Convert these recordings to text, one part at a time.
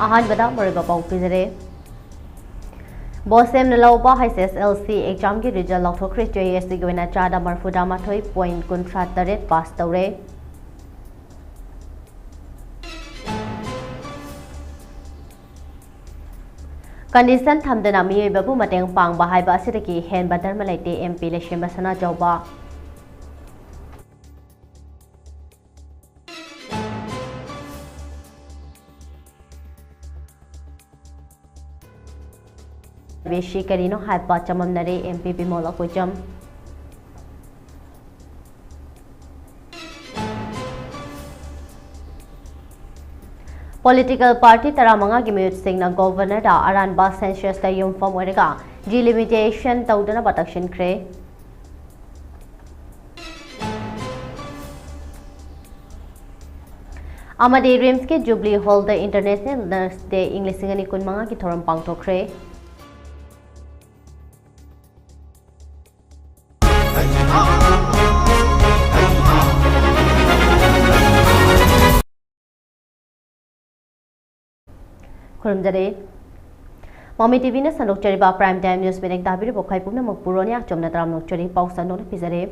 अहानबदा मरिबा पाउ पिजरे बोसेम नलौबा HSLC exam की result लौथोखरे JSC गोइना चादा मरफुदा माथोई पॉइंट कुंट्रा तरेट पास तौरे कंडीशन थमदना मियोइबाबु मतेंग पांगबा हाइबा असिदकी हेन बदर मलाइते MP इलेक्शन बसना जौबा वेशी करीनो HEPA चममनरे MP Bimola कोजम political party तरामंगा की म्यूट सिंह गवर्नर दा अरानबा सेंसस दा यूमफम ओरेगा जी लिमिटेशन तौदना बतक्षिन क्रे अमदे रिम्स के jubilee hall the international nurse day English सिंगनी कुनमंगा की थोरम पांगथोखरे खुरमजरे ममी टीवी ने संदोक्चरिबा प्राइम टाइम न्यूज में दाबिरे बोखाई पुनमक पुरोनिया चोमना तराम नोक्चरी पाउसन नोन पिजरे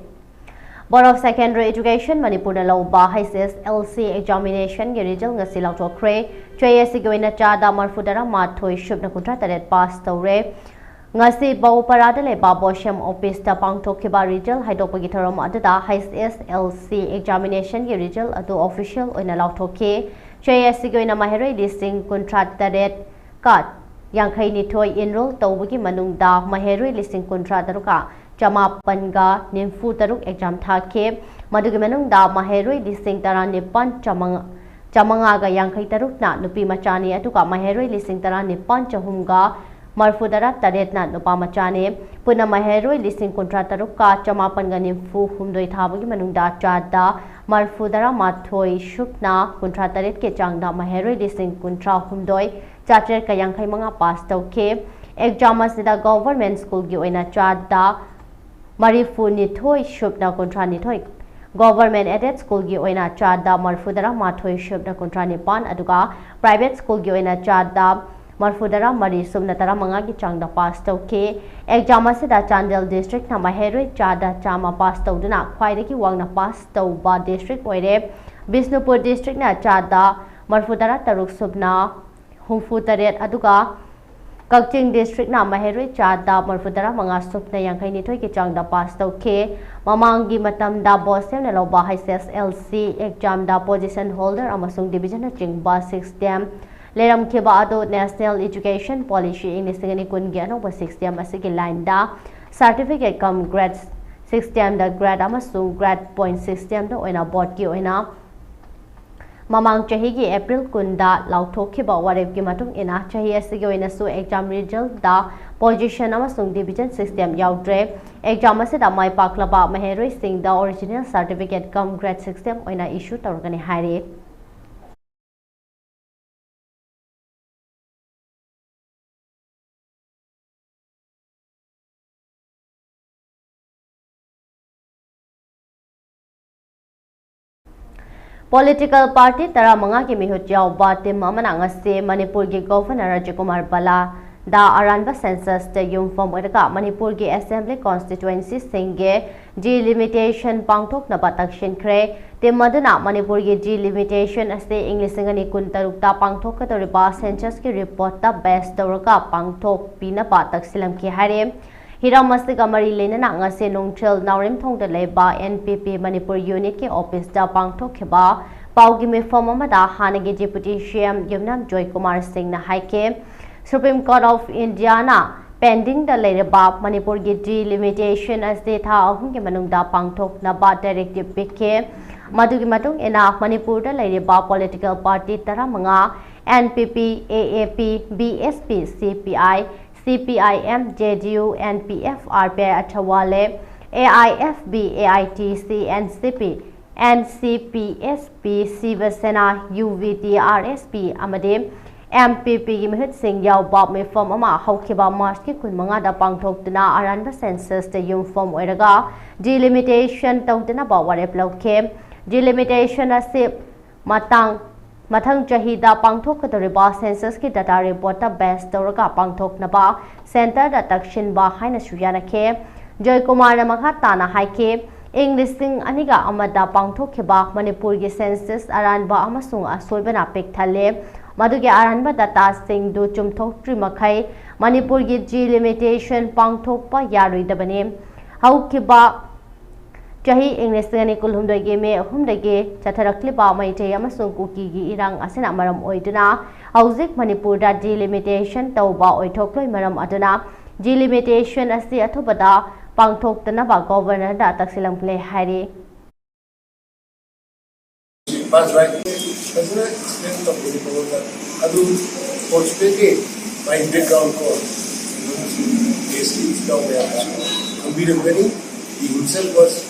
board of secondary education Manipur लौबा HSLC एग्जामिनेशन के रिजल्ट ngasi लाउथोखरे JSC गोइना चादा मरफुदरा माथोई शुभना कुंट्रा तरेट पास तौरे ngasi bau parada leba bosham office ta pangthokhiba result haidokpagi thorom adada HSLC examination ki result adu official oina lauthokhe JSC goina maheroi listing contract taret kat yankhai ni thoi enroll tawbagi manungda maheroi listing contract taruka chamapanga nimfu taruk exam thakhe madugi manungda maheroi listing tara nipan chamanga ga yankhai taruk na nupi machani atuka maheroi listing tara nipan chahumga मरफुदरा तरेतना नुपा मचाने पुना महेरोई लिसिंग कुंट्रा तरुका चमापन निम्फु हुमदोई थाबगी मनुंगदा चादा मरफुदरा माथोई शुपना कुंट्रा तरेत के चांगदा महेरोई लिसिंग कुंट्रा हुमदोई चाचर का यांखै मंगा पास तौखे exam असिदा government school की ओइना चादा मरिफु निथोई शुपना कुंट्रा निथोई government aided school की ओइना चादा मरफुदरा माथोई शुपना कुंट्रा निपान अदुगा private school की ओइना चादा मरफुदरा मरी सुमना तरा मंगा की चांगदा पास तौखे एग्जाम असिदा चांदेल डिस्ट्रिक्ट ना महेरोई चादा चामा पास तौदना ख्वाइदगी वांगना पास तौबा डिस्ट्रिक्ट ओइरे बिष्णुपुर डिस्ट्रिक्ट ना चादा मरफुदरा तरुक सुबना हुमफु तरेत अदुगा कक्चिंग डिस्ट्रिक्ट ना महेरोई चादा मरफुदरा मंगा सुबना यांखै निथोई की चांगदा पास तौखे ममांगी मतमदा बोसेम ने लौबा HSLC एग्जाम दा पोजीशन होल्डर अमसुंग डिवीजन चिंगबा 6 टेम लेरम खेबा अदो नेशनल एजुकेशन पॉलिसी इंग्लिश सिंगनी कुनगे अनोबा 6 टेम असगी लाइन दा सर्टिफिकेट कम ग्रेड 6 टेम दा ग्रेड अमसुंग ग्रेड पॉइंट 6 टेम दा ओइना बोर्ड की ओइना ममांग चाही की अप्रैल कुंदा लाउथोखिबा वारेब की मतुंग इना चाही असगी ओइना सु एग्जाम रिजल्ट दा पोजीशन अमसुंग डिवीजन 6 टेम याउद्रे एग्जाम असिदा माय पाकलबा महेरोई सिंह दा ओरिजिनल सर्टिफिकेट कम ग्रेड 6 टेम ओइना इशू तौरगनी हाइरे पॉलिटिकल पार्टी तरा मंगा की मिहुत यावबा टीम अमना ngasi मणिपुर की गवर्नर राजकुमार बला दा अरानबा सेंसस ते यूमफम ओरका मणिपुर की असेंबली कॉन्स्टिट्यूएंसी सिंगे जी लिमिटेशन पांगथोक न बतक्षिन ख्रे टीम मदना मणिपुर की जी लिमिटेशन असे इंग्लिश सिंगनी कुन तरुकता पांगथोक कतोरिबा सेंसस की रिपोर्ट ता बेस तौरका पांगथोक पिना पातक की हारे हिराम मस्तिका मरी लेना ngasi नोंगचल नावरिम थोंगदा लेबा NPP मणिपुर यूनिट के ऑफिस दा पांगथोखेबा पाउगी मिफम अमदा हानगे डिप्यूटी सीएम यमनाम जॉय कुमार सिंह ना हाइके सुप्रीम कोर्ट ऑफ इंडिया ना पेंडिंग दा लेरबा मणिपुर की जी लिमिटेशन असे था अहुम के मनुंगदा पांगथोक नबा डायरेक्टिव पिके मदुगी मतुंग इना मणिपुर दा लेरबा पॉलिटिकल पार्टी तरा मंगा NPP AAP BSP CPI CPIM JDU NPF RPI अठवाले AIFB AITC NCP NCPSP Shiv Sena UVTRSP अमदे MPP की महत सिंह यावबा मिफम अमा हौखिबा मार्च की कुनमंगा दा पांगथोक्तना अरानबा सेंसस ते यूमफम ओइरगा जी लिमिटेशन तौतना बावरे प्लौखे जी लिमिटेशन असे Matang Mathang chahida pangthokadoriba census ki data report ta base tawraga pangthoknaba center da takshinba haina suyanakhe Joy Kumar na makha tana haike listing aniga amada pangthokhiba Manipur gi census aranba amasung asoibana pekthale madugi aranba data sing du chumthokri makhai Manipur gi G limitation pangthokpa yaruidabane haukiba Jahi English ngani kulhumdoi ge me humdage chatharakliba maitei amasung kuki gi irang asina maram oiduna hauzik Manipur da delimitation tauba oithokloi maram aduna delimitation asi athubada pangthoktana ba governor da taksilam play hari Mas right president explained the protocol that adu fortunately my background call basically it's now where I am very he himself was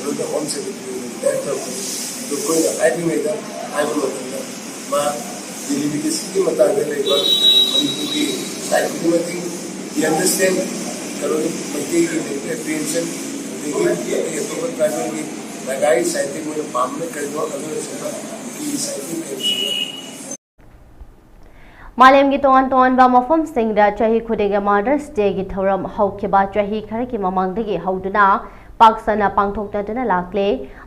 the home secretary that तो कोई hiding में था आई बोल रहा था माँ दिल्ली में किसी की मत आगे ले गया मणिपुर की साइकिल में थी ये अंडरस्टैंड करो मध्य की पेंशन देखिए ये तो बस ट्राइबल की लगाई साइकिल में मामले कर दो अगर सुना कि cycle pension Malem gi ton ba mafam singda chahi khudega Mothers Day gi thoram haukiba chahi khar ki mamang dagi hauduna paksana pangthokna lakle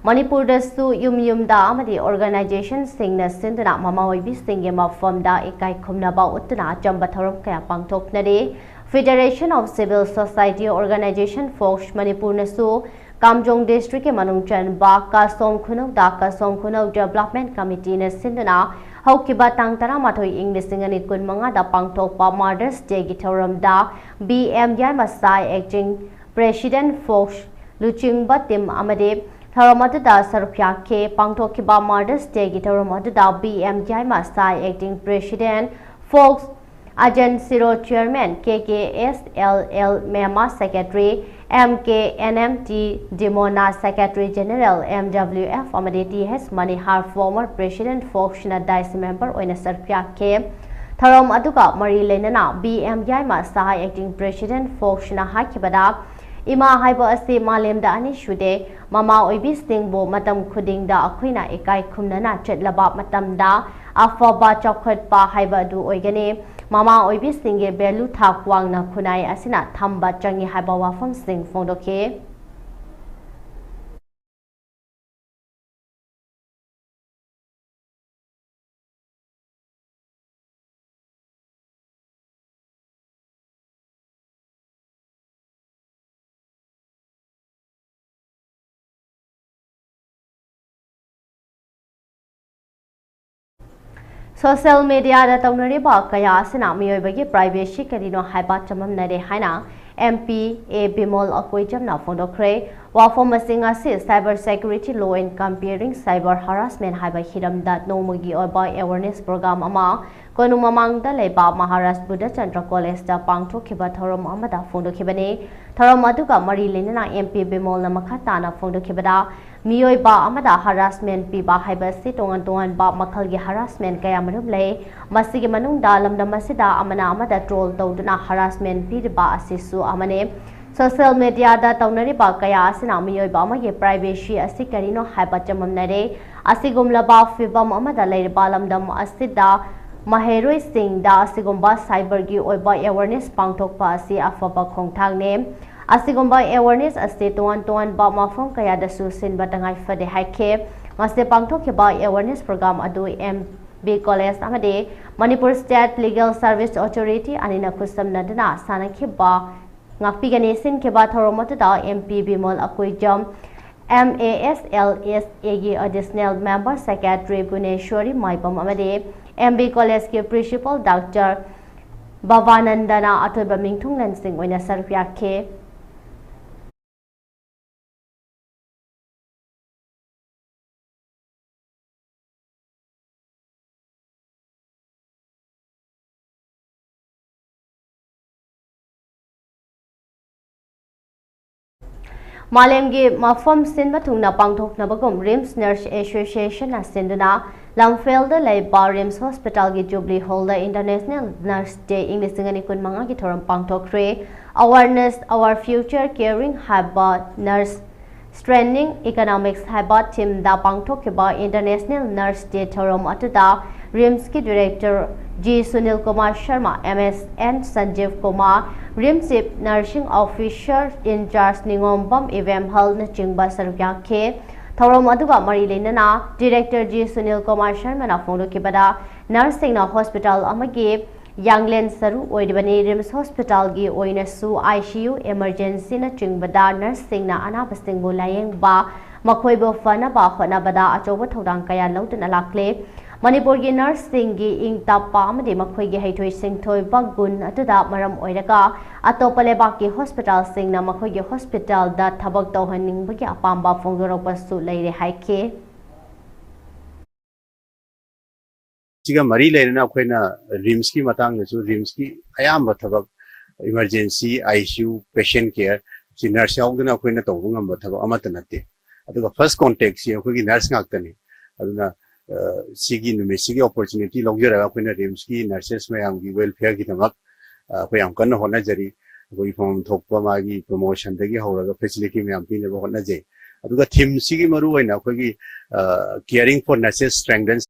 Manipur da su yum da amadi organization singna sinduna mama oibi singe mafam da ekai khumna ba utna chamba thoram kaya pangthokna de Federation of Civil Society Organization Folks Manipur na su Kamjong District ke manungchan ba Kasom Khunau Development Committee na sinduna Haukiba tang tara mathoi English ngani kun manga da pangthokpa Mothers Day gi thoram da BM Yai Masai acting President Folks Luchingba Tim Amade thoramadu da sarupya ke pangthokba Mothers Day gi thoramadu da BM Yai Masai acting President Folks Agent Zero Chairman KKSLL Mema Secretary MKNMT Dimona Secretary General MWF Amade TH Manihar former President Folksna Dice Member Oina Sarpya Ke Tharom Aduka Mari Lenana BM Yaima Sahai Acting President Folksna Hakibada Ima Haiba Ase Malem da Ani Shude Mama Oibi Stingbo Matam Khuding da Akwina Ekai Khumnana Chetlaba Matam da Afaba Chokhat Pa Haiba Du Oigane Mama Oibi Singe Belu Thakwang na Khunai Asina Thamba Changi Haiba Wafam Sing Fondoke Social media da taunariba kaya asina miyoibagi privacy karino haiba chamamnare haina MP A Bimol Akoi jamna fondokre wafom masinga se cyber security law and comparing cyber harassment haiba hiramda nomagi oba awareness program ama konu mamangda leba Maharashtra Buddha Chandra College da pangthokhiba thorom amada fondokhibane thorom aduga mari lenana MP Bimol na makhata na fondokhibada Miyoi ba amada harassment piba haiba si tongan ba makhal gi harassment kaya marum lei masigi manung da lamda masida amana amada troll tawduna harassment pi ba asisu amane social media da taunari ba kaya asina miyoi ba ma ye privacy asi karino haiba chamamnare asigumla ba fibam amada lei ba lamdam asida Maheroi Singh da asigumba cyber gi oiba awareness pangthokpa asi afaba khongthang ne Asigomba awareness ase tuan ba mafam kaya da susin batangai fade haike ngase pangthokhiba awareness program adu MB College amade Manipur State Legal Service Authority anina khusam nadana sanakhiba ngakpigani sin kheba thoromata da MP Bimol Akoi jam MASLSA gi additional member secretary Guneshwari Maipam amade MB College ke principal Dr. Bhavanandana atoba mingthung lansing oina sarpya ke Malemgi mafam sinba thungna pangthokna bagum Rims Nurse Association na sinduna Lamfelda Laiba Rims Hospital gi Jubilee Hall the International Nurse Day English ngani kun manga gi thoram pangthokre awareness our future caring haba nurse Strengthening Economics haiba thimda pangthokhiba International Nurse Day thorom atuda RIMS ki Director G Sunil Kumar Sharma MS and Sanjeev Kumar RIMS Chief Nursing Officer in charge Ningombam Evem Hall na chingba sarukya khe thorom aduga mari leinana Director G Sunil Kumar Sharma na phonokibada nursing na hospital amagi Youngland saru oidibani RIMS Hospital gi oinasu ICU emergency na chingbada nursing na anabasting bu layeng ba makhoi bo fana ba khona bada achoba thodang kaya lautuna lakle Manipur gi nursing gi ingtapa amade makhoi gi haithoi singthoi bagun atuda maram oiraga atopale ba ki hospital sing na makhoi gi hospital da thabak tawhaning bagi apamba phongdorok pasu leire haike 지금 머리 내리나 코이나 림스키 마땅해서 림스키 아야마 타박 emergency ICU patient care 지 nurse yaud나 코이나 도봉 뭐 타박 아마도 나대 아두가 first contact 시 거기 nurse ngak다니 아두나 시기 누메 시기 opportunity lokjara 코이나 림스키 nurses 매양기 welfare 기 담학 कोई अंकन होना जरी कोई form थोपा मागी promotion दगी होगा facility में हम पीने होना जे अदुगा थीम सिगी मरु होइना कोई caring for nurses strengthens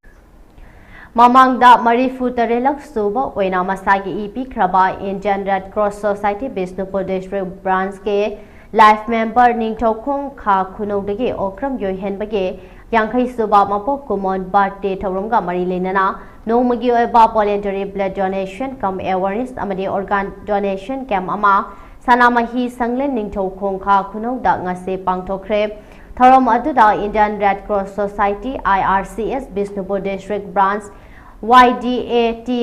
Mamangda Marifu Tarelak Suba Oina Masagi EP Kraba Indian Red Cross Society Bisnupur District Branch ke Life Member Ningthokung Kha Khunodagi Okram Yohen Bage Yankai Suba Mapo Kumon Birthday Thaurumga Mari Lenana Nomagi Oba Voluntary Blood Donation Come Awareness Amadi Organ Donation Camp Ama Sanamahi Sanglen Ningthokung Kha Khunodda Ngase Pangthokre Thorom aduda Indian Red Cross Society IRCS Bisnupur District Branch YDATHASO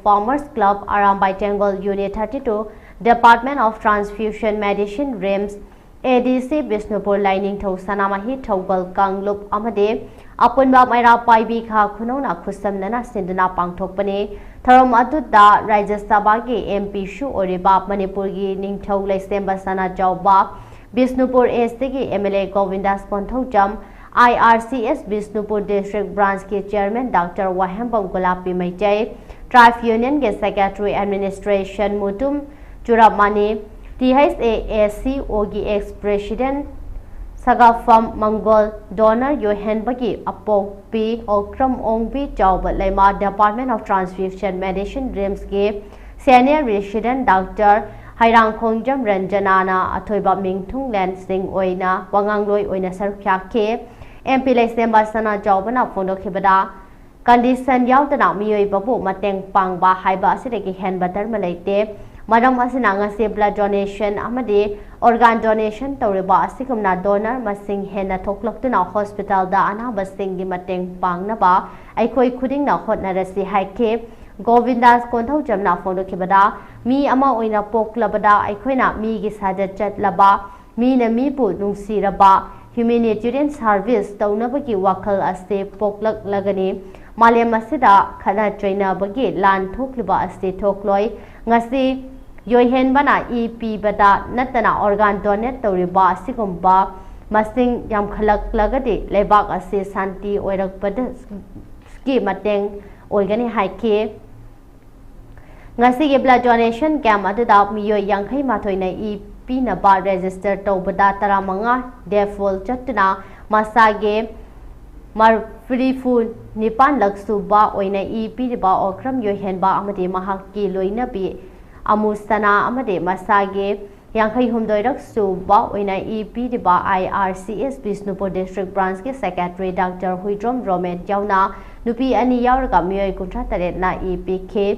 Farmers Club Arambai Tangle Unit 32 Department of Transfusion Medicine RIMS ADC Bisnupur Lining Thau Sanamahi Thaugal Kanglup Amade Apunba Maira Paibi Kha Khunona Khusamnana Sindana Pangthokpane Thorom aduda Rajya Sabha gi MP Shu Oriba Manipur gi Ningthau Laisemba Sana Jawba Bisnupur Estegi MLA Govindas Ponthojam IRCS Bisnupur District Branch ke Chairman Dr. Wahembam Gulapi Maitai Tribe Union ke Secretary Administration Mutum Churamani THASO gi ex-President Sagafam Mangol Donor Yohen Bagi Apok P Okram Ongbi Chawba Lema Department of Transfusion Medicine RIMS ke Senior Resident Dr. Hairang Khongjam Ranjanana Athoiba Mingthung Land Sing Oina Wangangloi Oina Sarukya ke MP Laisemba Sana Jawbana Fondokhibada Condition Yaudana Miyoi Babu Mateng Pangba Haiba Asidagi Henba Dharmalaite Madam Asina ngase blood donation amadi organ donation tawriba asikumna donor masing hena thoklokna hospital da anaba singgi mateng pangnaba aikoi khuding na hotnarasi haike Govindas Konthau Jamna Fondokhibada mi ama oina poklabada aikhoina mi gi sajat chatlaba mi na mi pu nungsiraba humanitarian service taunabagi wakhal ase poklak lagani malem asida khana traina bagi lan thokliba ase thokloi ngasi yoihen bana EP bada natana organ donate tawriba asigumba masing yam khalak lagadi lebak ase santi oirakpada ki mateng oigani haike ngasi ge blood donation camp aduda miyoi yankhai mathoi na EP na ba register tawbada taramanga default chatna masage mar free food nipan laksuba oina EP ba okram yoihen ba amade mahak ki loina bi amusana amade masage yankhai humdoirak suba oina EP ba IRCS Bisnupur District Branch ke Secretary Dr. Huidrom Romet yauna nupi ani yauraga miyoi kuntra taret na EP ke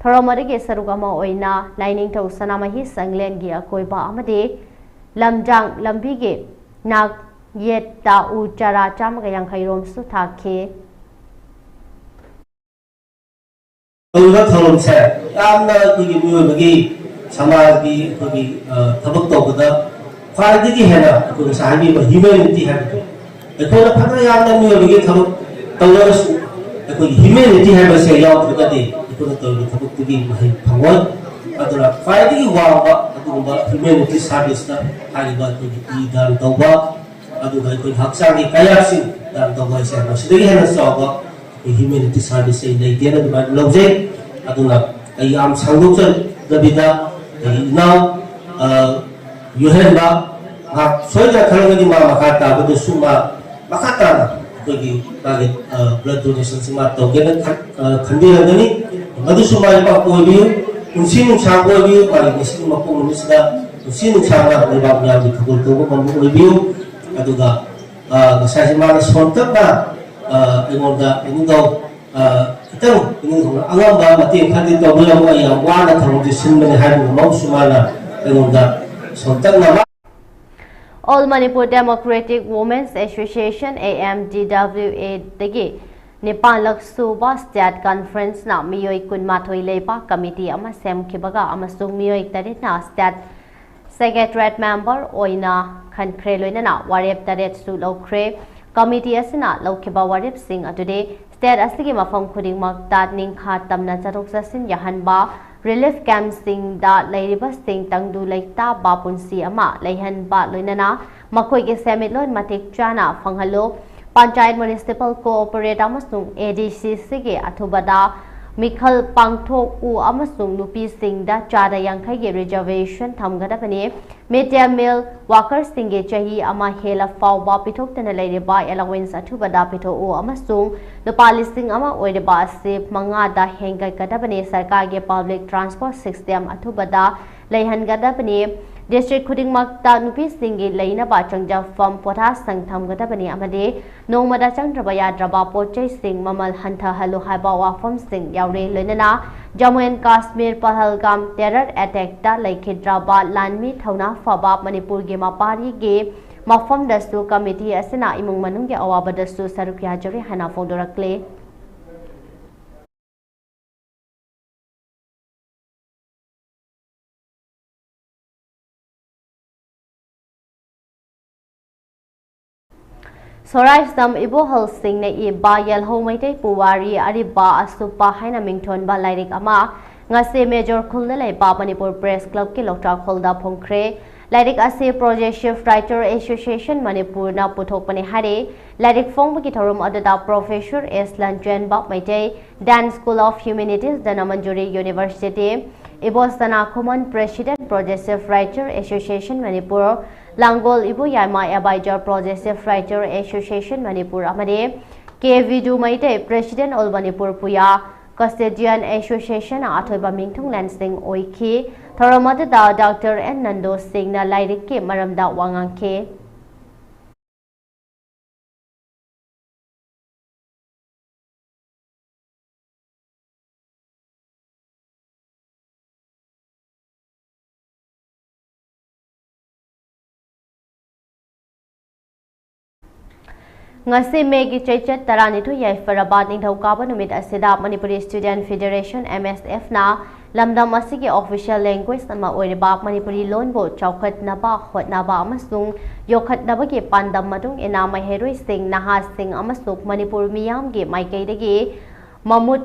Thoramari Sarugama Oina, Lining to Sanamahi Sanglen Gia Koiba Amade, Lamjang Lambige, Nag Yeta Uchara Chamagayang Kairom Sutake. Thoram said, Amna Kugi Samadi Kugi Tabak of the Fadi Hena, Kugi Sahani, but humanity had to. The Kona Patayana Mugi Tawas, humanity had to say out to the day. Tabuktugi Pangwal, Adura Fadi Wawa, Adura Humanity Service, Hariba to Dan Doba, Adura Haksani Kayasi, Dan Doba is a Muslim Saga, Humanity Service in the Indian Logic, Aduna, I am Sangucha, the Vida, now Yohenda, soalnya kalau lagi mama kata betul semua makata bagi blood donation semua tahu kita kandiran ini betul semua yang pak koi unsinu changkoi biu bagi mesin mapu manusia unsinu changga lebab yang dikabul tubuh mapu biu aduga saya semua spontan na ingoda ini tahu itu ini angam bah mati kandiran tahu yang wana tahu di sini hari mau semua na ingoda spontan na All Manipur Democratic Women's Association AMDWA dagi Nepal Laksuba State Conference na miyoi kunmathoi leipa committee ama semkhibaga amasung miyoi tarit na state secretariat member oina khankhre loinana warep taret su lokre committee asina lokhiba warep sing atude state asigi mafam khuding makta ningkha tamna charok sasin yahanba relief camp sing da leiriba sing tangdu leita bapunsi ama leihan ba loinana makoi ge semit lon matik chana fanghalo panchayat municipal cooperative amasung ADC sige athubada mikhal pangthok u amasung nupi sing da chada yankhai ge reservation thamgada bani media meal workers sing ge chahi ama hela fawba pithok tana leiriba allowance athubada pitho u amasung lupa listing ama oiriba se manga da hengai kada bani sarkar ge public transport system athubada leihan gada bani district khuding makta nupi singi leina ba changja fam potha sangtham gada bani amade nongmada changraba yadraba pochai sing mamal hantha halu haiba wa fam sing yaure loinana Jammu and Kashmir Pahalgam terror attack da laikhidraba lanmi thauna faba Manipur ge mapari ge mafam dasu committee asina imung manung ge awaba dasu sarukya jari hana fondorakle Swaraj Dam Ibo Hal Singh na iba yal ho maitay puwari ariba asupa haina mington ba lairik ama ngase major khulda lai ba Manipur Press Club ki lokta khulda phongkre lairik ase Project Shift Writer Association Manipur na puthok pani hare lairik phong ki thorum adada Professor S Lanchen ba maitay Dan School of Humanities Danamanjuri University Ibo Sana Common President Project Shift Writer Association Manipur Langol Ibu Yama Abijor Progressive Writer Association Manipur Amade K Vidu Maite President All Manipur Puya Custodian Association Athoiba Mingthung Lansing Oiki Thoramada da Dr. N Nando Singh na Lairik ke Maramda Wangangke ngasi megi chechet tarani thu yai farabad ning thokaba numit asida Manipuri Student Federation MSF na lamdam asigi official language ama oiriba Manipuri loan bo chawkhat naba hotnaba amasung yokhat naba ge pandam madung ena mai heroi sing naha sing amasuk Manipur miyam ge maikei dagi mamut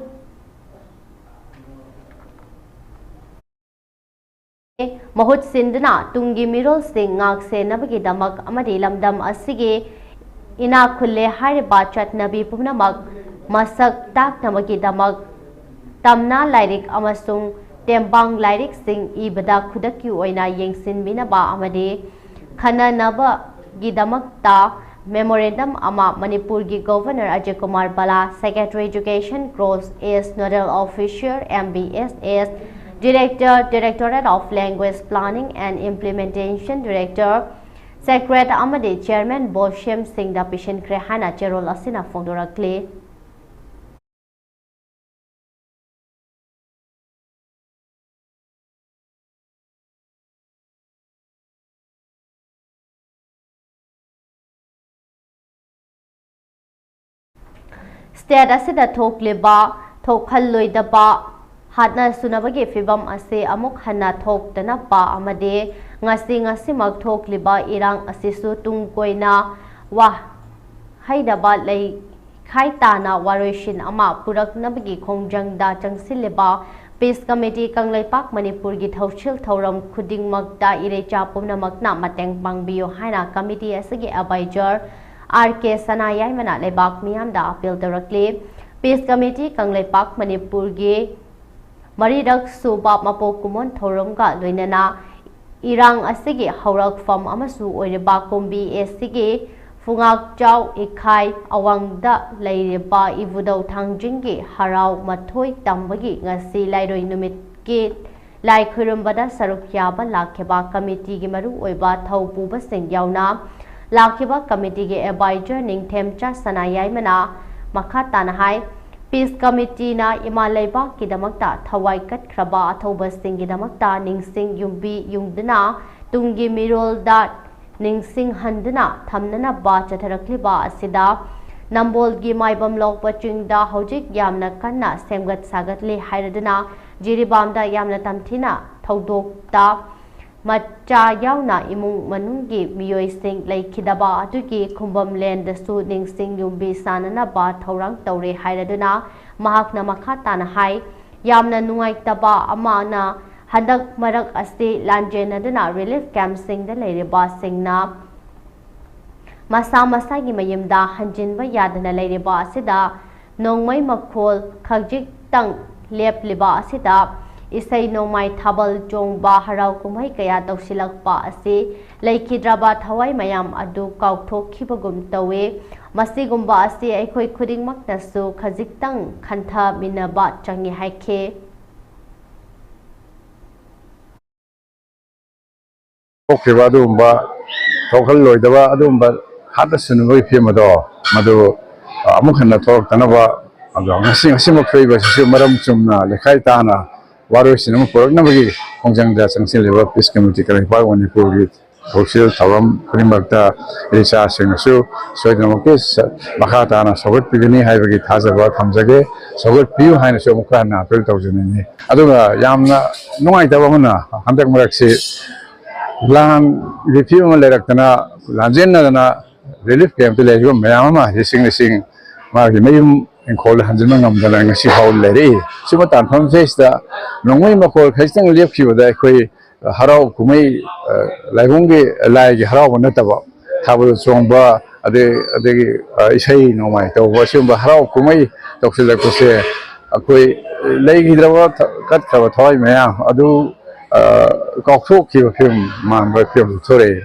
mahut sindna tungi mirol sing ngak se nabagi damak amadi lamdam asigi ina khulle hariba chatnabi pumnamak masak tak namagi damak tamna lairik amasung tembang lairik sing ibada khudaki oina yengsin binaba amade khana naba gidamak ta memorandum ama Manipur gi Governor Ajay Kumar Bala Secretary Education Cross is Nodal Officer MBSS Director Directorate of Language Planning and Implementation Director Secretary Amade Chairman Boshem Singh da Pishin Krehana Cherol Asina Fondorakle State asida thokliba thokhalloidaba hatna sunabagi fibam ase amuk hana thoktana pa amade ngasi mak thokliba irang asisu tungkoina wa haidaba lei khaitana warishin ama puraknabagi khongjangda changsileba Peace Committee Kanglaipak Manipur gi thauchil thauram khuding makta irecha pumnamakna mateng pangbiyo haina committee asigi abijor RK Sanayai mana lebak miyam da appeal directly Peace Committee Kanglaipak Manipur gi Maridak Subab Mapo Kumon Thorom ga loinana irang asigi haurak fam amasu oiriba kombi esigi fungak chau ikhai awangda leiriba ibudau thangjingi harau mathoi tambagi ngasi lairoi numit ki lai khurumbada saruk yaba lakheba committee gi maru oiba thaupuba sing yauna lakheba committee gi advisor ningthemcha sanayai mana makha tanahai Peace Committee na imalaiba kidamakta thawai katkraba athoba sing kidamakta ningsing yumbi yungdana tungi mirol da ningsing handana thamnana ba chatharakliba asida nambol gi maibam lokpa chingda hojik yamna kanna semgat sagatli hairadana jiribamda yamna tamthina thodokta macha yauna imung manunggi miyoi sing laikhidaba atugi khumbam land su ningsing yumbi sanana ba thorang taure hairaduna mahakna makha tana hai yamna nungaitaba amana hadak marak asti lanjenaduna relief camp sing da leiriba singna masa masa gi mayimda hanjinba yadana leiriba asida nongmai makhol khagjik tang lepliba asida isai nongmai thabal chongba harau kumai kaya tausilakpa asi laikhidraba thawai mayam adu kaukthokkhibagum tawe masigumba asi aikhoi khudingmaknasu khajiktang khantha minaba changi haikhe thokhiba adumba thokhal loidaba adumba hada sunuboi phemado madu amukhanna thoroktanaba adu ngasi ngasi makhreiba sisu maram chumna lekhai tana Waru sinema puraknabagi khongjangda changsileba Peace Committee Kalaipak Manipuri Council Tharam Khurimakta Risa Singsu Soidnamakti Makha Tana Sogat Pigani haibagi thajaba thamjage Sogat Piu haina so mukha na apel tawjani aduga yamna nungaitaba huna handak marakse lan review ma leraktana lanjenna na relief camp leriba mayama rising magi mayum Encol Hanjman Namdala ngasi haul leri sima tanpham sesta nongoi makol khaistang lepkhiwada khoi harau kumai laibunggi lai gi harau banataba thabu chongba ade isai nomai tawba simba harau kumai toksilakose akhoi leigidraba kat khaba thawai maya adu kaukthokhiba phim manba phim thore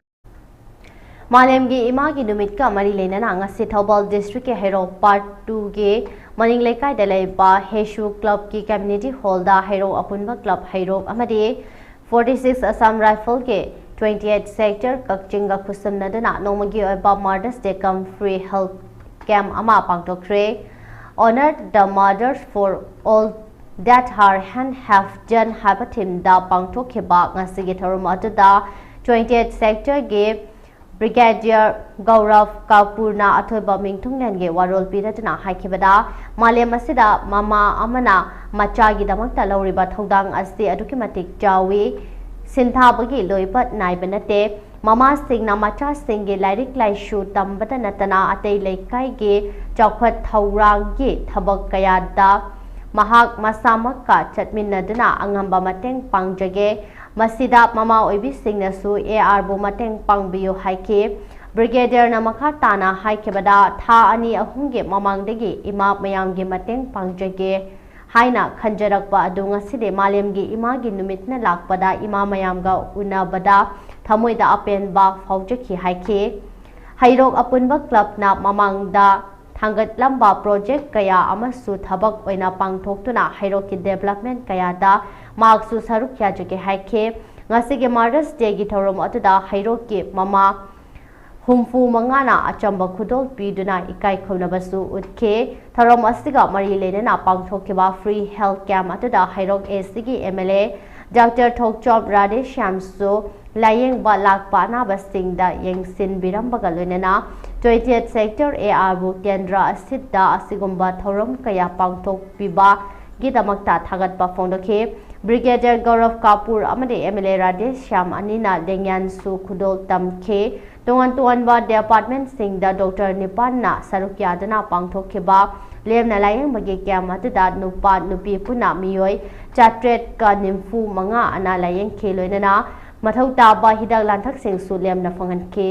Malemgi imagi numit ka mari lenana ngasi Thaubal district ke Hero part 2 ge maning lekai dalaiba Heshu club ki community hall da Hero apunba club Hero amadi 46 Assam rifle ke 28 sector kakchinga khusumnadana nomagi oiba Mothers Day come free health camp ama pangtokre honored the mothers for all that her hand have done habatim da pangtokheba ngasi ge thorum atuda 28 sector ge Brigadier Gaurav Kapurna athoiba mingthungnan ge warol piratna haikibada malem asida mama amana machagi damakta lauriba thodang asti aduki matik jawi sinthabagi loipat naibanate mama singna macha singe lairik laishu tambada natana atei leikai ge chawkhat thawrang ge thabak kayada mahak masamakka chatminnaduna angamba mateng pangjage Masida mama oibi singnasu AR bu mateng pangbiyo haike Brigadier na makha tana haikebada tha ani ahungge mamangdagi ima mayamgi mateng pangjage haina khanjarakpa adu ngaside malemgi imagi numitna lakpada ima mayamga unabada thamoida apenba faujaki haike hairok apunba club na mamangda Hangat lamba project kaya amasu thabak oina pangthoktuna hairoki development kaya da maksu saruk ya jage haike ngasige Mothers Day gi thorom atuda hairoki mama humfu mangana achamba khudol piduna ikai khomnabasu utke thorom asiga mari lenena pangthokeba free health camp atuda hairok ACG MLA Dr. Thokchop Radesh Shamsu layeng ba lakpa na basingda yengsin birambaga loinena 20th sector AR bu kendra asidda asigumba thorom kaya pangthok piba gidamakta thagatpa phongdokhe Brigadier Gaurav Kapur amade MLA Radesh Sham anina lengyan su khudol tamkhe tongan ba department singda Dr. Nipanna sarukyadana pangthokheba lemna layeng bagi kyamatuda nupa nupi puna miyoi chatret ka nimfu manga ana layeng kheloinana mathau taba hidak lanthak sing su lemna fangan ke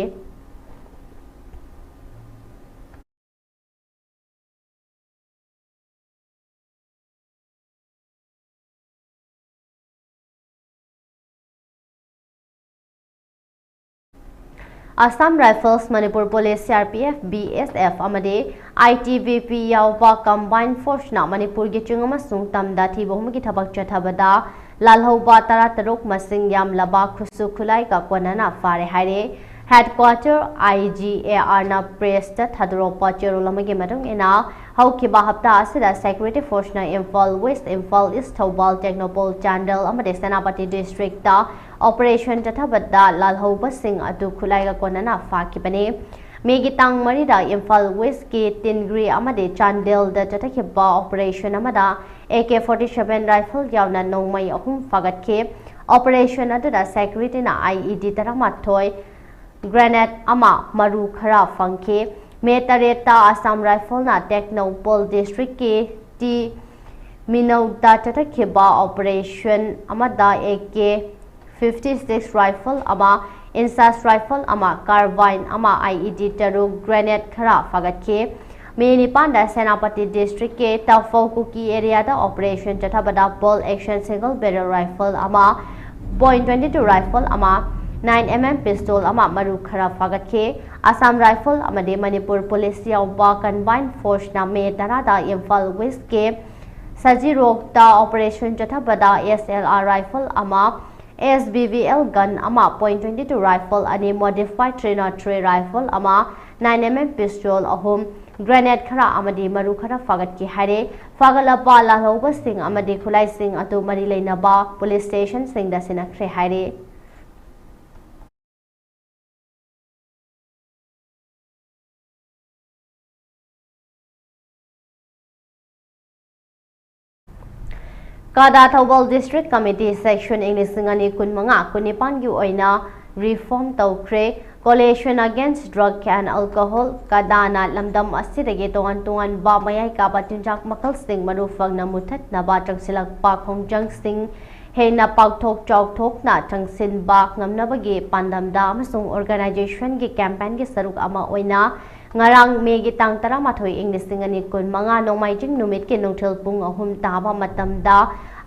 Assam Rifles, Manipur Police, CRPF, BSF, amade ITBP yauba combined force na Manipur gi chungama sung tamda thibom gi thabak chathabada lalhoba tara taruk masing yam laba khusu khulai ka konana fare haire headquarter IGAR na press ta thadropa cherolamagi madung ena haukiba hapta asida security force na Imphal West, Imphal East, Thobal, Technopol, Chandel amade Senapati district ta operation chathabada lalhoba sing adu khulai ka konana fakibane Megitang Marida Imphal West ki Tingri amade Chandel da chatakhiba operation amada AK-47 rifle yauna nongmai ahum fagatke operation aduda security na IED taramathoi grenade ama maru khara fangke metareta Assam rifle na Technopol district ki T Minauda chatakhiba operation amada AK-56 rifle ama Insas rifle ama carbine ama IED taru grenade khara fagatke Manipanda Senapati district ke Tafokuki area da operation chathabada ball action single barrel rifle ama .22 rifle ama 9mm pistol ama maru khara fagatke Assam rifle amade Manipur police yauba combined force na me tarada Imphal West ke Sajirok da operation chathabada SLR rifle ama SBVL gun ama .22 rifle ani modified 303 rifle ama 9mm pistol ahum grenade khara amadi maru khara fagat ki hare fagalapa lalhoba sing amadi khulai sing atu mari leinaba police station sing da sinakre hare Kada Thobal District Committee Section English Singani Kunmanga Kunipan yu oina reform tawkre coalition against drug and alcohol kadana lamdam asidagi tongan ba mayai ka batinjak makal sing marufang na muthat na ba tangsilak pa khongjang sing heina pakthok chawthok na tangsin ba ngamnabagi pandamda amasung organization gi campaign gi saruk ama oina ngarang megi tang taramathoi English singani kunmanga nongmaijing numit ke nongthel pung ahum taba matamda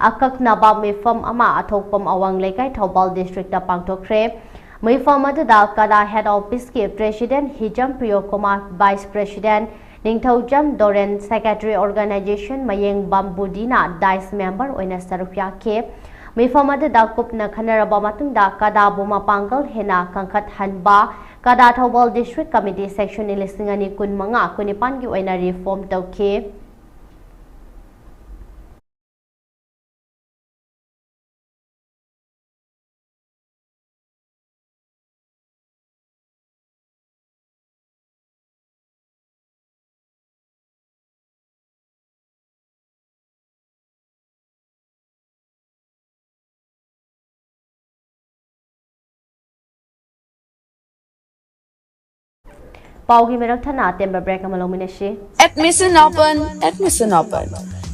akak naba mifam ama athokpam awang lekai Thobal district ta pangthokre Mifam aduda kada head office ke president Hijam Priyo Kumar vice president Ningthaujam Doren secretary organization Mayeng Bambudina dice member oina sarupya ke Mifam aduda kupna khanaraba matungda kada buma pangal hena kangkhat hanba kada Thobal district committee section ni lisingani kunmanga kunipan gi oina reform tawke Paugi merak thana temba break amalominishi Admission open.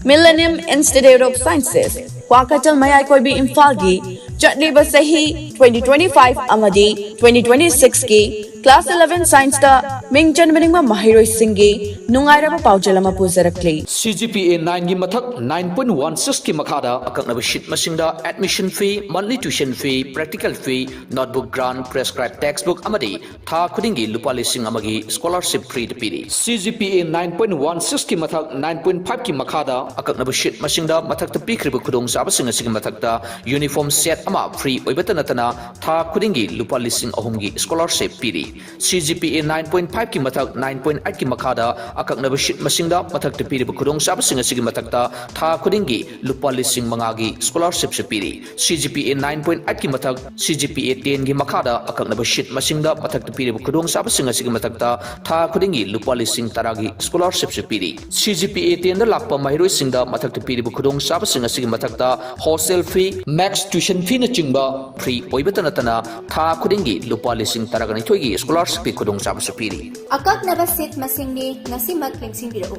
Millennium Institute of Sciences. Kwakatal Mayai Koibi Imphal-gi Chatliba Sahi 2025 Amadi 2026 ki Class 11 Science ta Mingchan Maningma Mahiroi Singhi Nungairaba Paujalama Puzarakli. CGPA 9 gi mathak 9.16 ki makhada akaknaba sheet masingda admission fee, monthly tuition fee, practical fee, notebook grant, prescribed textbook amadi tha khudingi lupa lising amagi scholarship free de piri. CGPA 9.16 ki mathak 9.5 ki makhada akaknaba sheet masingda mathak ta pikriba khudong sabasing asigi mathak ta uniform set ama free oibata natana tha khudingi lupa lising ahumgi scholarship piri. CGPA 9.5 ki mathak 9.8 ki makhada akaknaba sheet masingda mathak ta piri khudong sabasing asigi mathak ta tha khudingi lupa lising mangagi scholarship se piri. CGPA 9.8 ki mathak CGPA 10 gi makhada akaknaba sheet masingda mathak ta piri khudong sabasing asigi mathak ta tha khudingi lupa lising taragi scholarship se piri. CGPA 10 da lakpa mahiroi singda mathak ta piri khudong sabasing asigi mathak ta hostel fee, max tuition fee na chingba free oibata natana tha khudingi lupa lising taragani thoigi scholarship khudong sabase piri. Akaknaba seat masingni ngasimak lengsingbiru.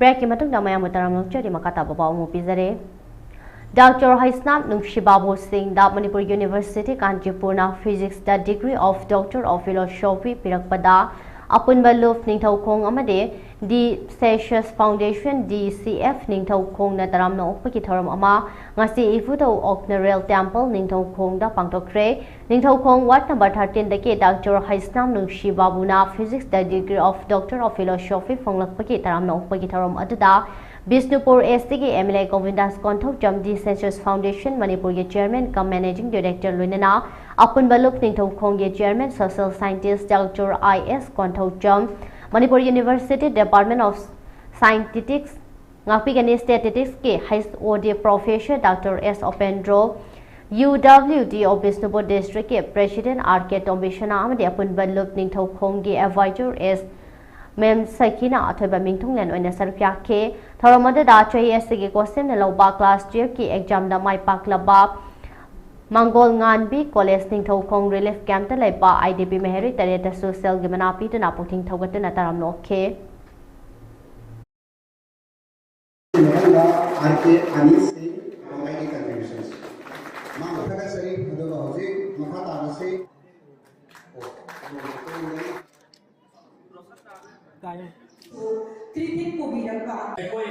break matung da mayam taram chari makata babaw mo pizare Dr. Haisnam Nungshibabu Singh da Manipur University Kanchipur na physics da degree of Doctor of Philosophy pirakpada ꯑꯄꯨꯟꯕ ꯂꯨꯞ ꯅꯤꯡꯊꯧꯈꯣꯡ ꯑꯃꯗꯤ ꯗꯤ ꯁꯦꯁꯤꯌꯁ foundation DCF ꯅꯤꯡꯊꯧꯈꯣꯡꯅ ꯇꯔꯥꯝꯅ ꯑꯣꯛꯄꯒꯤ ꯊꯧꯔꯝ ꯑꯃ ꯉꯁꯤ ꯏꯐꯨꯗꯧ ꯑꯣꯛꯅꯔꯦꯜ temple ꯅꯤꯡꯊꯧꯈꯣꯡꯗ ꯄꯥꯡꯊꯣꯛꯈ꯭ꯔꯦ ꯅꯤꯡꯊꯧꯈꯣꯡ ꯋꯥꯔꯗ ꯅꯝꯕꯔ 13ꯗꯒꯤ ꯗꯥꯛꯇꯔ ꯍꯩꯁꯅꯥꯝ ꯅꯨꯡꯁꯤ ꯕꯥꯕꯨꯅ ꯐꯤꯖꯤꯛꯁꯇ degree of doctor of philosophy ꯐꯣꯡꯂꯛꯄꯒꯤ ꯇꯔꯥꯝꯅ ꯑꯣꯛꯄꯒꯤ ꯊꯧꯔꯝ ꯑꯗꯨꯗ ꯕꯤꯁꯅꯨꯄꯨꯔ ꯑꯦꯁꯇꯒꯤ MLA Gobindas Konthoujam the census foundation ꯃꯅꯤꯄꯨꯔꯒꯤ ꯆꯦꯌꯔꯃꯦꯟ ꯀꯝ ꯃꯦꯅꯦजिंग डायरेक्टर लोइनना अपुनबा लुप निंगथौखोंगे chairman social scientist doctor IS Konthoujam Manipur university department of statistics ngakpigani statistics के HOD professor doctor S Opendro UWD of Bisnupur district के प्रेसिडेंट RK टोम्बिशना अमदि अपुनबा लुप निंगथौखोंगे एडवाइजर S मेम सखीना अथोबा मिंथुंगलेन ओइना सरप्याखे थौरमददा चही एसगी क्वेश्चन लौबा क्लास 12 की एग्जाम दा माइ पाकलबा Mangol nganbi college Ningthoukhong relief camp ता लेबा IDP मेहरी तरेता सोशल गे मना पीदना पुथिंग थौगतना ताराम नोखे मेहला आरके अनिस से हमारे कंट्रीब्यूशंस मां मखना सरी अदब हौजे मखा तानसे treating ko bilang ka ako'y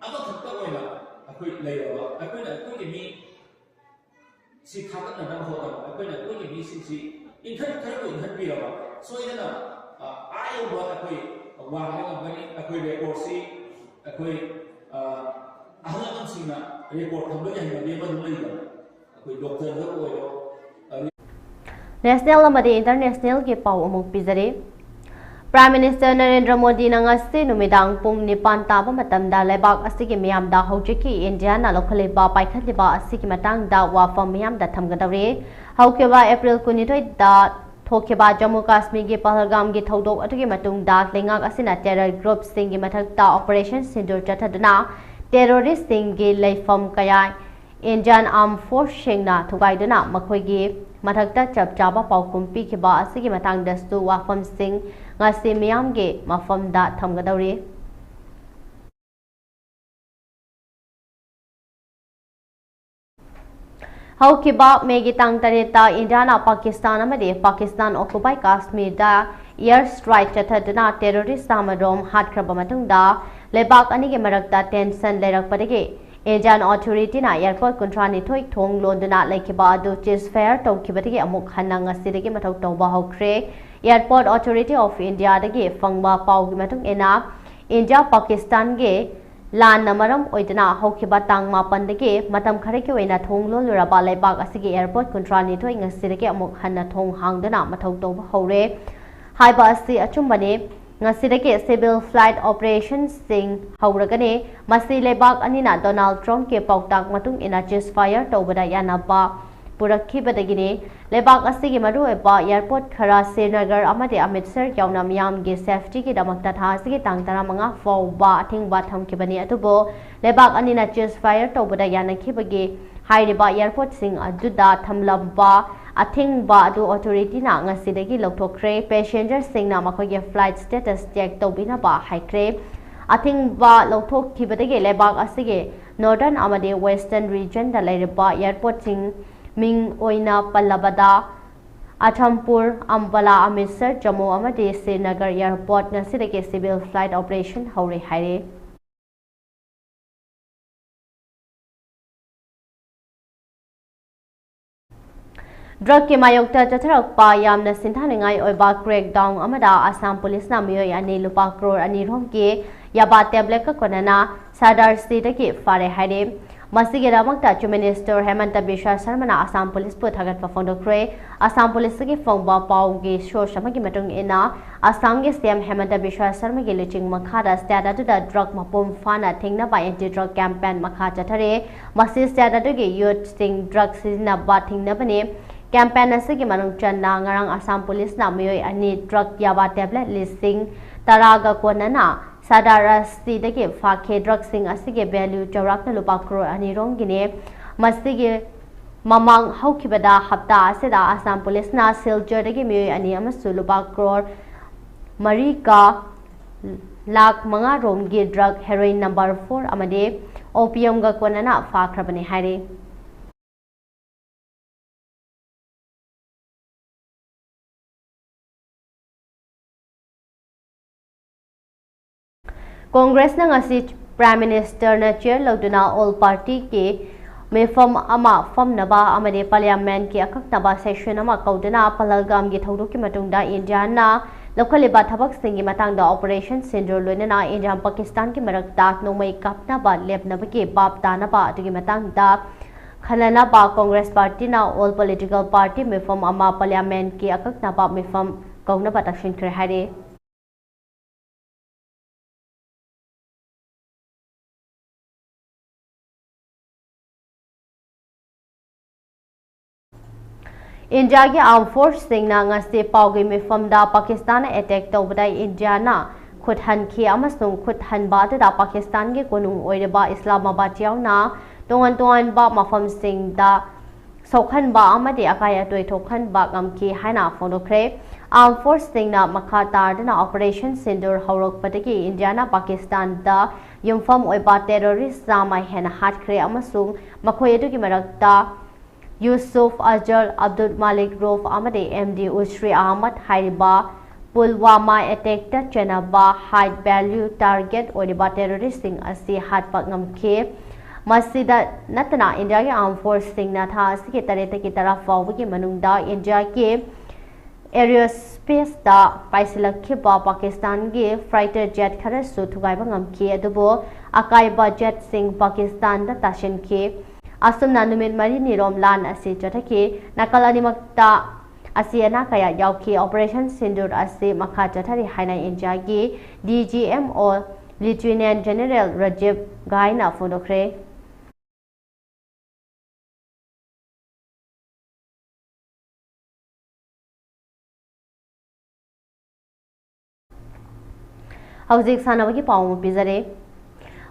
thakta ko na ako'y layo ako'y na ako'y mi si thakat na nang hoda ako'y na ako'y mi si inhan kayo inhan birawa so ina na ayaw ba ako'y wala ng gani ako'y report si ako'y ahalaman sina report thamba yan na deman layo ako'y doctor na ko national amadi international ke pau amuk pizare Prime Minister Narendra Modi nangasi numidang pung nipan taba matamda lebak asigi miyam da hojiki India na lokhaliba paikhatliba asigi matang da wafam miyam da thamgadawre haukeba April 22 da thokeba Jammu Kashmir gi Pahalgam gi thodok atugi matung da lengak asina terror group sing gi mathak da operation sindur chathadna terrorist sing gi leifam kaya Indian Armed Force singna thugaiduna makhoigi mathakta chap chaba paukum pikhiba asigi matang dastu wafam sing ngasi miyam ge mafam da thamgadawre haukiba megi tang tareta India na Pakistan amade Pakistan occupy Kashmir da air strike chathadna terrorist samadom hatkraba matungda lebak ani ge marakta tension lerakpadege Indian authority na airport contrani thoi thong londuna laikiba adu ceasefire tawkibadege amuk hanang asidege mathau tawba hokre Airport Authority of India dagi fangba pau gi matung ena India Pakistan ge lan namaram oidana hokiba tang mapan dagi matam khare ki oina thong lo luraba laibak asigi airport contrani thoi ngasirege amuk hanna thong hangdana mathau tawba hore haiba asi achumbane ngasirege civil flight operations sing hauragane masi laibak anina Donald Trump ke pautak matung ena ceasefire tawbada yanaba पुरखी बदगिने लेबाक असigi मरु एबा airport खरा श्रीनगर अमदे अमृतसर यावना मियाम गे safety की दमकता था असigi तांग 15 फौबा अथिंगबा थमखिबनी अतुबो लेबाक अनिना ceasefire तौबदा यानखिबगे हाइरिबा airport सिंग अदुदा थमलबा अथिंगबा अदु authority ना ngasiदगी लौथोखरे passenger सिंगना मखोगे flight status check तौबिनाबा हाइक्रे अथिंगबा लौथोखिबदगे लेबाक असigi northern अमदे western region दा लेरिबा एयरपोर्ट सिंग Ming oina palabada Achampur Ambala Amritsar Jammu amadi Srinagar airport ngasidege civil flight operation haure haire Drug ke mayokta chatharakpa yamna sinthaningai oiba crackdown amada Assam police na miyoi ani lupa crore ani rom ke yaba tablet ka konana Sadar state ke fare haire Masigi ramakta Chief Minister Hemanta Biswa Sarma na Assam Police pu thagat pa phongdokre Assam Police gi phongba pau gi source amagi matung ina Assam gi CM Hemanta Biswa Sarma gi luching makhada state adu da drug mapum fana thingna ba anti drug campaign makha chathare masi state adu gi youth sting drug sizna ba thingna bane campaign asigi manung channa ngarang Assam Police na miyoi ani drug yaba tablet listing taraga konana Sadarasti dagi fakhe drug sing asige value chawrakna lupa crore ani rongine masige mamang haukibada hapta asida Assam Police na Silchar dagi miyoi ani amasu lupa crore marika lakh manga romgi drug heroin number 4 amade opium ga konana fakhrabani haire Congress न ngasi Prime Minister na chair lauduna all party ke mefam ama famnaba amade parliament ki akaknaba session ama kaudana palalgam gi thodok ki matungda India na lokhaliba thabak singi matangda operation sindur loinana India Pakistan ki marakta nomai kapna ba lepna ba ke bap dana ba atugi matangda khalana ba Congress party na all political party mefam ama parliament ki akaknaba mefam kauna ba takshin kre hare India ki armed force singna ngasi paugi mifamda Pakistan attack tawbada India na khuthan khi amasung khuthan ba da Pakistan ge konung oireba Islamabad yauna tongan ba mafam singda sokhan ba amade akaya toi thokhan ba ngamki haina phonokre armed force singna makha tardana operation sindur horok pataki India na Pakistan da yumfam oiba terrorist sama hen hatkre amasung makhoi edu ki marakta Yusuf Ajal Abdul Malik Rof Amade MD Usri Ahmad Hariba Pulwama attack ta Chanaba high value target Oriba terrorist sing asi hat pagam ke Masida Natana India ke armed force sing na tha asike tareta ki taraf fawu ki manungda India ke aerospace da paisilak ke ba Pakistan ge fighter jet khara su thugai bangam ke adubo akai ba jet sing Pakistan da tashin ke Asum na numit mari ni rom lan asi chathaki nakalani makta asiana kaya yauki operation sindur asi makha chathari haina India gi DGM or Lieutenant General Rajiv Gaina phonokre Hauzik sanawagi pawu pizare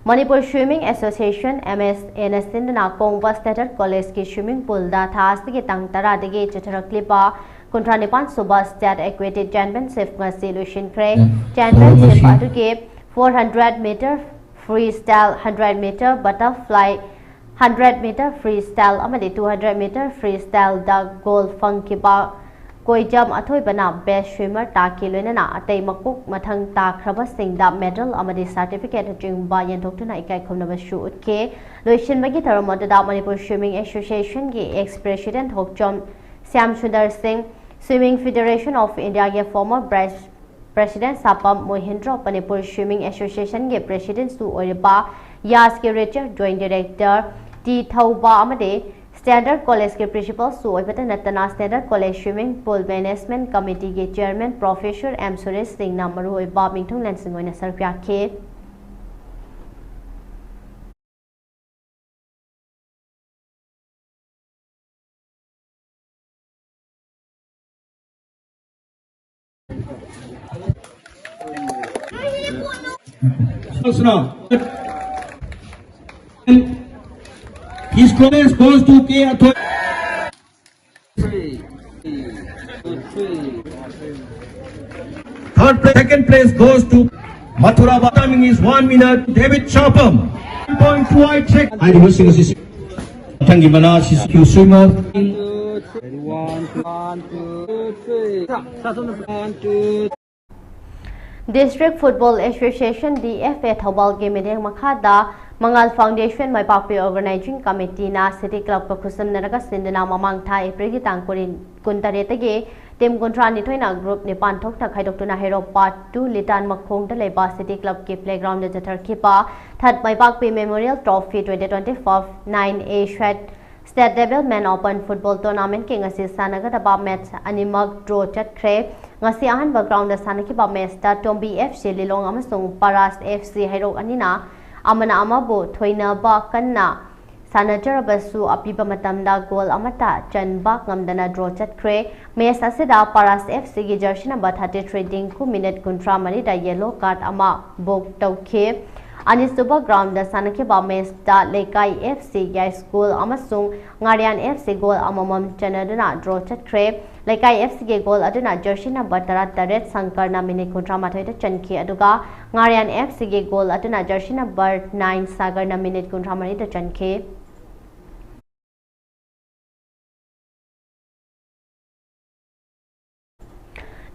Manipur Swimming Association MSN na Kongba State College ki swimming pool da thas ki tang tara dege chataraklipa kontranipan suba state equated championship ngasi luishin kre championship atu ke 400 meter freestyle 100 meter butterfly 100 meter freestyle amadi 200 meter freestyle da gold funky ba Koijam athoi bana best swimmer ta ki loinana atei makuk mathang ta khraba singda medal amadi certificate jingba yentokna ikai khomna shu utke loishin bagi tharamod da Manipur Swimming Association ki ex president Hokchom Syam Sundar Singh Swimming Federation of India ke former president Sapam Mohindra Manipur Swimming Association ke president su oriba Yas ke Richard joint director T Thauba amade Standard College के principal सुओइबत नतना Standard College Swimming Pool Management Committee के Chairman Professor M Suresh Singh नमरू ओइबा मिंथुंग लेंसिंग ओइना सरप्या के His comments goes to K. Second place goes to Mathura. Timing is 1 minute. David Chapham. 1.286. I reversing assist. Thank you, Manas. You swimmer. 1, 2, 3. District Football Association DFA Thobal ke medeng makhada Mangal Foundation mai pakpi organizing committee na City Club ka khusam naraga sindana mamang tha April ki tangkurin kuntare tege tim kontra ni thoina group ni panthok ta khaidokna hero part 2 litan makhong da leba City Club ke playground de jathar khipa that mai pakpi Memorial Trophy 2024 9A State Development Open Football Tournament ke ngasi sanaga da ba match animak draw chatkre ngasi ahan background da sanaki ba match ta Tombi FC Lilong amasung Paras FC hero anina amana amabu thoina ba kanna sanajarabasu apiba matamda goal amata chanba ngamdana draw chatkre match asida Paras FC gi jersey number 33 ding ku minute kuntra mani da yellow card ama bok tawkhe Anisuba ground da sanaki ba match da Lekai FC ya school amasung Ngarian FC goal amamam chanadana draw chatkre Lekai FC ge goal aduna jersey number 38 Sankarna minute kontra mathoi da chankhi aduga Ngarian FC ge goal aduna jersey number 9 Sagarna minute kontra mani da chankhi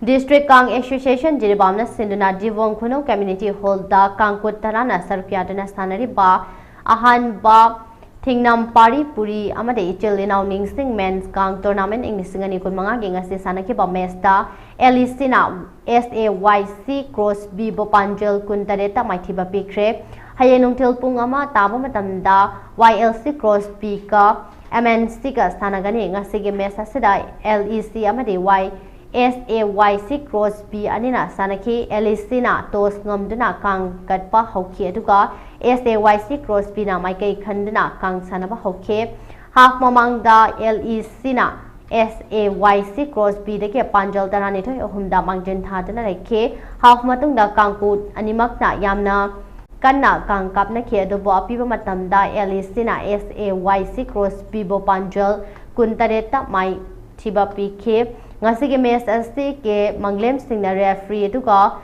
District Kang Association Jiribamna Sinduna Divong Kuno Community Hall da Kangkut Tarana Sarpiadana Sanari Ba Ahan Ba Tingnam Pari Puri Amade Ichilina Ningsing Men's Kang Tournament English Singani Kumanga Gingasi Sanaki Ba Mesta Elisina SAYC Cross B Bopanjel Kuntareta Maitiba Pikre Hayenung Tilpung Ama Taba Matamda YLC Cross B Ka MNC Ka Sanagani Ngasigi Mesa Sida LEC Amade Y SAYC Cross B Anina Sanaki Elisina Tos Ngomduna Kang Katpa Hoki Aduga SAYC Cross B na Maikai Khandana Kang Sanaba Hoke Half Mamangda Elisina SAYC Cross B Deke Panjal Darani Toy Humda Mangjan Thadana Reke Half Matungda Kangkut Animakna Yamna Kanna Kang Kapna Ke Adubo Apiba Matamda Elisina SAYC Cross B Bo Panjal Kuntareta Mai Tiba PK Ngasige mes asti ke manglem sing na referee duga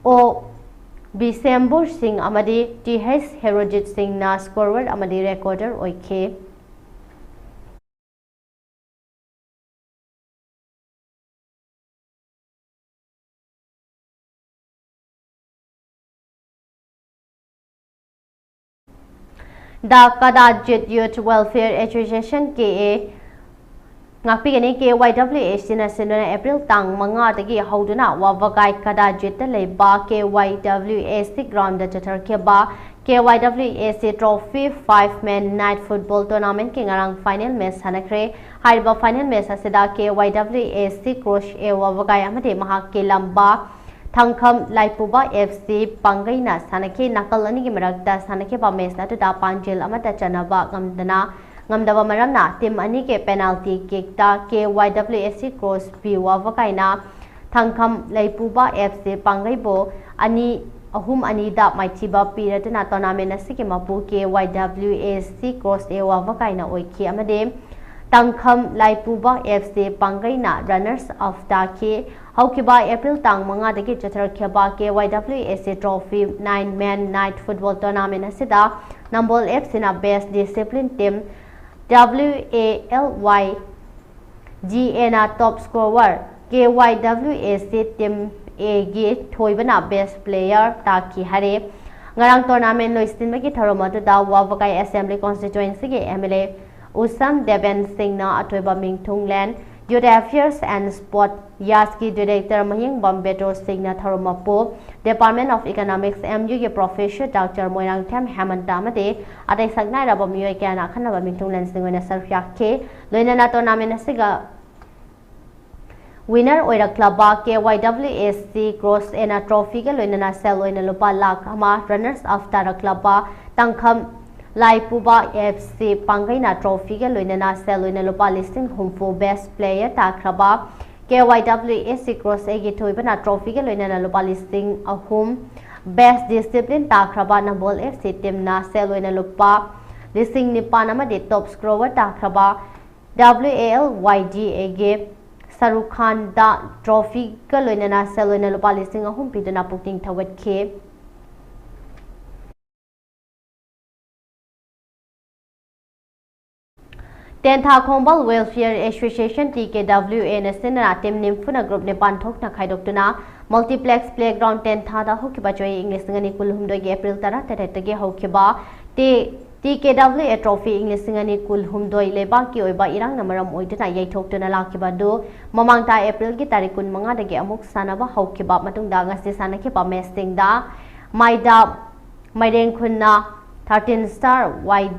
o Bisembur Singh amadi TH Herojit Singh na scorer amadi recorder oike The Kadajit Youth Welfare Association KA Ngakpigani KYWAC na sinuna April tang mga dagi hauduna wavagai kadajit leba KYWAC ground da chatar ke ba KYWAC trophy 5-man night football tournament ki ngarang final match hanakre haiba final match asida KYWAC crush e wavagai amade mahak ke lamba Thangkham Laipuba FC Pangaina sanake nakalani ki marakta sanake ba match na da panjil amata chanaba ngamdana Ngamdaba maramna team ani ke penalty kick ta KYWAC Cross B wavakaina Thangkham Laipuba FC Pangaibo ani ahum ani da maithiba piratna tournament asike mapu KYWAC Cross A wavakaina oiki amade Thangkham Laipuba FC Pangaina runners of ta ke haukiba April tang manga dagi chathar kheba KYWAC trophy 9-man night football tournament asida Nambol FC na best discipline team WALY GA na top scorer KYWAC team A gi thoibana best player taki hare ngarang tournament loistin magi tharomatu da Wavakai Assembly constituency ge MLA Usam Deven Singh na athoiba mingthunglen Youth Affairs and Sport Yaski Director Mahing Bombeto Singh na tharomapo Department of Economics MU ge Professor Dr. Moirang Tham Hamanta amade atai sagnai ra bomyoy kya na khanaba mingthunglen singwena sarfyak ke loinana tournament asiga winner oira club ba KYWAC Cross ena trophy ge loinana sel loina lupa lakh ama runners of tara club ba Tangkham Laipuba FC Pangaina trophy ge loinana sel loina lupa listing humfo best player takraba KYWAC Cross A gi thoibana trophy ge loinana lupa listing ahum best discipline takraba Nambol FC team na sel loina lupa listing nipan amade top scorer takraba WALYGA ge Saruk Khan da trophy ge loinana sel loina lupa listing ahum piduna puting thawat ke Tentha Khombal Welfare Association TKWA National Team Nimfuna Group ne Panthok na Khaidokuna Multiplex Playground Tentha da hokiba choi English ngani kulhumdoi ge April tara tate ge hokiba TKWA Trophy English ngani kulhumdoi leba ki oiba irang namaram oidana yaithokduna lakiba do mamangta April gi tarikun manga da ge amuk sanaba hokiba matungda ngasi sanakiba mesting da maida maiden khunna 13 star wide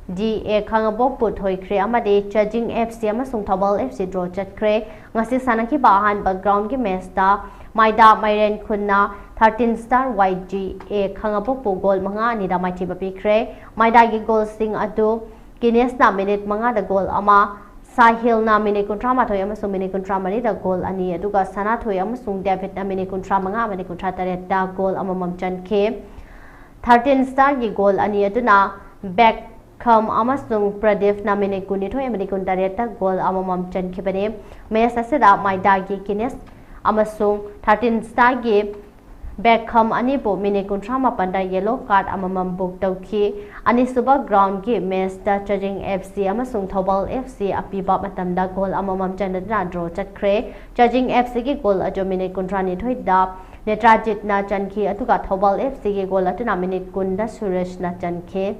DA Khangabok put hoikre amade Judging FC amasung Thobal FC draw chatkre ngasi sanaki bahan background ki match da maida mairen khunna 13 star YGA Khangabok pu goal manga ni da maiti bapikre maida gi goal sing adu Guinness na minute manga da goal ama Sahil na minute kontra ma thoi amasung minute kontra mari da goal ani aduga sana thoi amasung David na minute kontra manga minute kontra taret da goal amamam chankhe 13 star gi goal ani aduna back Kham amasung Pradeep namine kuni thoi amani kun tareta goal amamam chankibane match asida maida gi Guinness amasung 13 star gi Beckham Anipo Mini Kuntrama Panda Yellow Card Amamam Book Toki Anisuba Ground Gate Master Judging FC Amasung Tobal FC Apiba Matamda Goal Amamam Janadra Draw Chakre Judging FC Goal Ajomini Kuntrani Toida Netrajit Na Janki Atuga Tobal FC Goal Atuna Minute Gunda Suresh Na Janki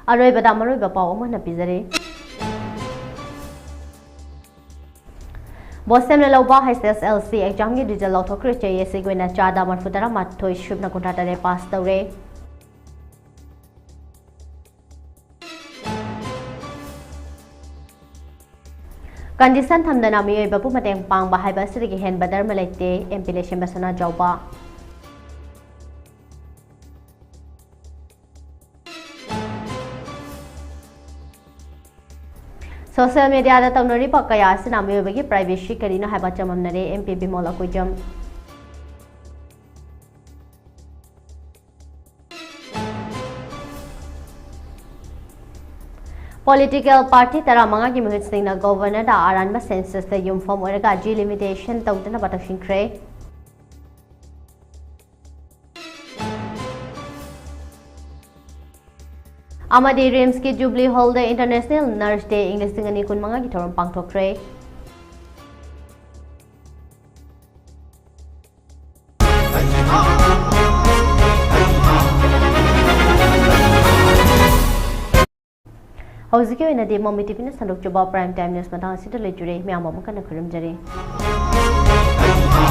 Aroi Badamaroi Bapa Omana Pizare Bosem Loba has SLC exam ki digital autocrat चाहिए सिगवेना चादा मरफुदरा माथो शुभ न कुंटाटा रे पास तवरे condition थमदना मियोय बपु मतेंग पांग बाहाय बसरी की हेन बदर मलेते एम्पिलेशन बसना जावबा Social media da tawnari pa kaya sina miyoy privacy karina haiba chamamnare MP Bimola Kujam Political party tara manga ki muhit sing na governor da aran ba census da yumfam oraga G limitation tawdana batashin kre Amadi Rims ki Jubilee Hall the International Nurse Day English singani kun manga ki thorom pangthokre How's it going? Mami TV na salok joba prime time news matang sito le jure mi amam kana khurum jare